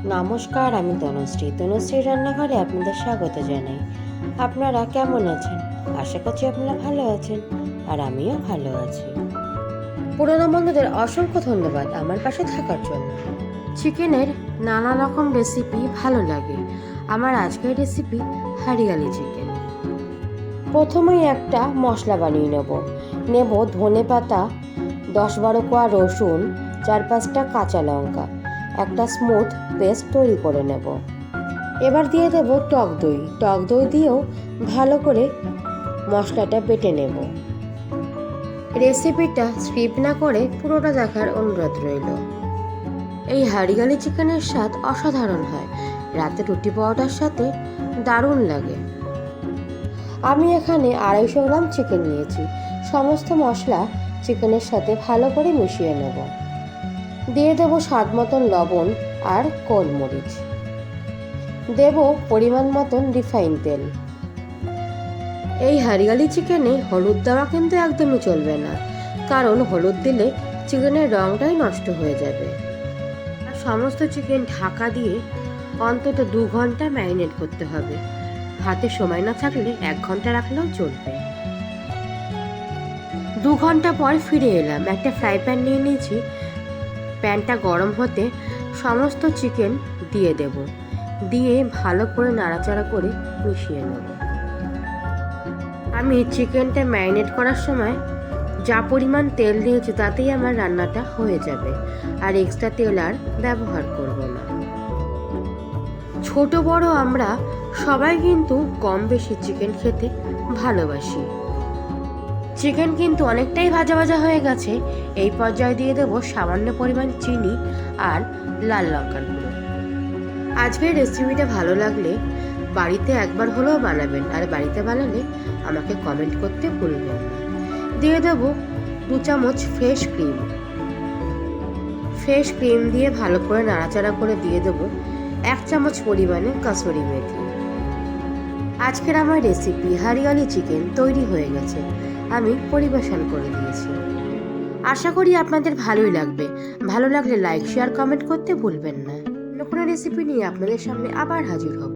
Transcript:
নমস্কার, আমি তনুশ্রী রান্নাঘরে আপনাদের স্বাগত জানাই। আপনারা কেমন আছেন? আশা করছি আপনারা ভালো আছেন, আর আমিও ভালো আছি। পুরনো বন্ধুদের অসংখ্য ধন্যবাদ আমার পাশে থাকার জন্য। চিকেনের নানা রকম রেসিপি ভালো লাগে। আমার আজকের রেসিপি হারিয়ালি চিকেন। প্রথমেই একটা মশলা বানিয়ে নেব ধনে পাতা, 10-12 কোয়া রসুন, 4-5টা কাঁচা লঙ্কা, একটা স্মুথ পেস্ট তৈরি করে নেব। এবার দিয়ে দেব টক দই দিয়েও ভালো করে মশলাটা বেটে নেব। রেসিপিটা স্কিপ না করে পুরোটা দেখার অনুরোধ রইল। এই হারিয়ালি চিকেনের স্বাদ অসাধারণ হয়, রাতে রুটি পরোটার সাথে দারুণ লাগে। আমি এখানে 250 গ্রাম চিকেন নিয়েছি। সমস্ত মশলা চিকেনের সাথে ভালো করে মিশিয়ে নেব। দিয়ে দেব স্বাদ মতন লবণ আর গোলমরিচ। দেব পরিমাণ মতন রিফাইন তেল। এই হারিয়ালি চিকেনে হলুদ দেওয়া কিন্তু একদমই চলবে না, কারণ হলুদ দিলে চিকেনের রঙটাই নষ্ট হয়ে যাবে। আর সমস্ত চিকেন ঢাকা দিয়ে অন্তত 2 ঘন্টা ম্যারিনেট করতে হবে। হাতে সময় না থাকলে 1 ঘন্টা রাখলেও চলবে। 2 ঘন্টা পর ফিরে এলাম। একটা ফ্রাই প্যান নিয়ে নিয়েছি। প্যানটা গরম হতে সমস্ত চিকেন দিয়ে ভালো করে নাড়াচাড়া করে মিশিয়ে নেব। আমি চিকেনটা ম্যারিনেট করার সময় যা পরিমাণ তেল দিয়েছি তাতেই আমার রান্নাটা হয়ে যাবে, আর এক্সট্রা তেল আর ব্যবহার করব না। ছোট বড় আমরা সবাই কিন্তু কম বেশি চিকেন খেতে ভালোবাসি। চিকেন কিন্তু অনেকটাই ভাজা ভাজা হয়ে গেছে। এই পর্যায়ে দিয়ে দেবো সামান্য পরিমাণ চিনি আর লাল লঙ্কার গুঁড়ো। আজকের রেসিপিটা ভালো লাগলে বাড়িতে একবার হলেও বানাবেন, আর বাড়িতে বানালে আমাকে কমেন্ট করতে ভুলবেন না। দিয়ে দেবো 2 চামচ ফ্রেশ ক্রিম দিয়ে ভালো করে নাড়াচাড়া করে দিয়ে দেবো 1 চামচ পরিমাণে কাসুরি মেথি। আজকের আমার রেসিপি হারিয়ালি চিকেন তৈরি হয়ে গেছে। আমি পরিবেশন করে দিয়েছি। আশা করি আপনাদের ভালোই লাগবে। ভালো লাগলে লাইক, শেয়ার, কমেন্ট করতে ভুলবেন না। অন্য কোনো রেসিপি নিয়ে আপনাদের সামনে আবার হাজির হব।